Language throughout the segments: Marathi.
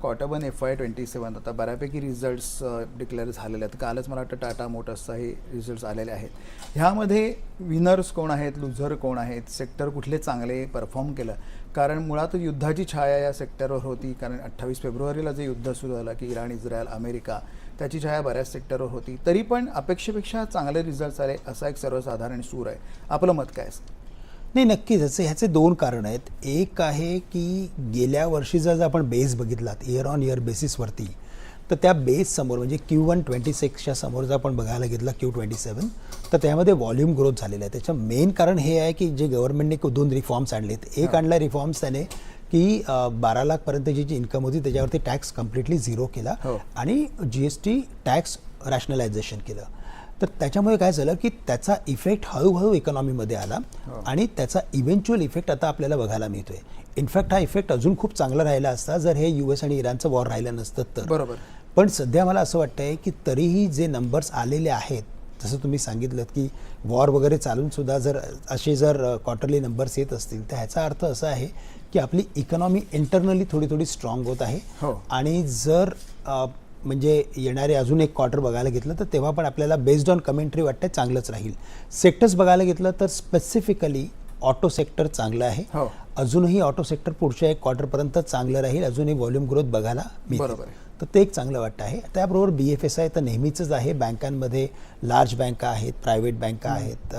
क्वार्टर 1 FY27 आता बऱ्यापैकी रिझल्ट्स डिक्लेअर झालेले आहेत. कालच मला वाटतं टाटा मोटर्सचा हे रिझल्ट्स आलेले आहेत. ह्यामध्ये विनर्स कोण आहेत, लुझर कोण आहेत, सेक्टर कुठले चांगले परफॉर्म केलं? कारण मुळात युद्धाची छाया या सेक्टरवर होती. कारण 28 फेब्रुवारीला जे युद्ध सुरू झालं की इराण, इस्रायल, अमेरिका, त्याची छाया बऱ्याच सेक्टरवर होती. तरी पण अपेक्षेपेक्षा चांगले रिझल्ट्स आले असा एक सर्वसाधारण सूर आहे. आपलं मत काय असतं? नाही, नक्कीच ह्याचे दोन कारण आहेत. एक आहे की गेल्या वर्षीचा जर आपण बेस बघितलात इयर ऑन इयर बेसिसवरती, तर त्या बेससमोर म्हणजे Q1 26च्या समोर जर आपण बघायला घेतला Q27, तर त्यामध्ये व्हॉल्यूम ग्रोथ झालेला आहे. त्याचं मेन कारण हे आहे की जे गव्हर्नमेंटने 2 रिफॉर्म्स आणलेत. एक आणला रिफॉर्म्स त्याने की 12 लाखपर्यंतची जी इन्कम होती त्याच्यावरती टॅक्स कम्प्लिटली झिरो केला आणि GST टॅक्स रॅशनलायझेशन केलं. तर त्याच्यामुळे काय झालं की त्याचा इफेक्ट हळूहळू इकॉनॉमीमध्ये आला आणि त्याचा इव्हेंच्युअल इफेक्ट आता आपल्याला बघायला मिळतोय. इनफॅक्ट हा इफेक्ट अजून खूप चांगला राहिला असता जर हे US आणि इराणचं वॉर राहिलं नसतं तर. बरोबर. पण सध्या मला असं वाटतंय की तरीही जे नंबर्स आलेले आहेत, जसं तुम्ही सांगितलं की वॉर वगैरे चालून सुद्धा जर क्वार्टरली नंबर्स येत असतील तर ह्याचा अर्थ असा आहे की आपली इकॉनॉमी इंटरनली थोडी स्ट्रॉंग होत आहे. आणि जर म्हणजे येणारे अजून एक क्वार्टर बघायला घेतलं तर तेव्हा पण आपल्याला बेस्ड ऑन कमेंट्री वाटतं चांगलंच राहील. सेक्टर्स बघायला घेतलं तर स्पेसिफिकली ऑटो सेक्टर चांगलं आहे. अजूनही ऑटो सेक्टर पुढच्या एक क्वार्टरपर्यंत चांगलं राहील. अजूनही व्हॉल्यूम ग्रोथ बघायला मिळेल. तर ते एक चांगलं वाटतं आहे. त्याबरोबर BFSI तर नेहमीच आहे. बँकांमध्ये लार्ज बँका आहेत, प्रायव्हेट बँका आहेत,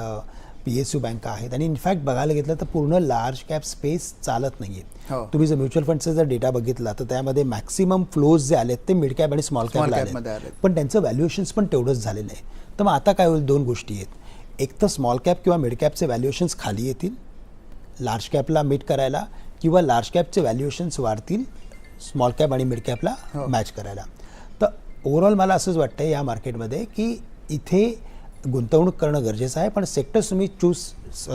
PSU बँका आहेत आणि इनफॅक्ट बघायला घेतलं तर पूर्ण लार्ज कॅप स्पेस चालत नाही आहे. तुम्ही जर म्युच्युअल फंडचा जर डेटा बघितला तर त्यामध्ये मॅक्सिमम फ्लोज जे आलेत ते मिड कॅप आणि स्मॉल कॅपला आले, पण त्यांचं व्हॅल्युएशन्स पण तेवढंच झालेलं आहे. तर मग आता काय होईल, दोन गोष्टी आहेत. एक तर स्मॉल कॅप किंवा मिड कॅपचे व्हॅल्युएशन्स खाली येतील लार्ज कॅपला मीट करायला, किंवा लार्ज कॅपचे व्हॅल्युएशन्स वाढतील स्मॉल कॅप आणि मिड कॅपला मॅच करायला. तर ओव्हरऑल मला असंच वाटतं या मार्केटमध्ये की इथे गुंतवणूक करणं गरजेचं आहे, पण सेक्टर्स तुम्ही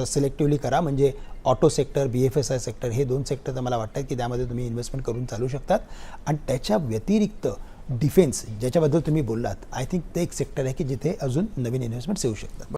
सिलेक्टिव्हली करा. म्हणजे ऑटो सेक्टर, BFSI सेक्टर, हे 2 सेक्टर तर मला वाटतं की त्यामध्ये तुम्ही इन्व्हेस्टमेंट करून चालू शकतात. आणि त्याच्या व्यतिरिक्त डिफेन्स ज्याच्याबद्दल तुम्ही बोललात, आय थिंक ते एक सेक्टर आहे की जिथे अजून नवीन इन्व्हेस्टमेंट्स येऊ शकतात.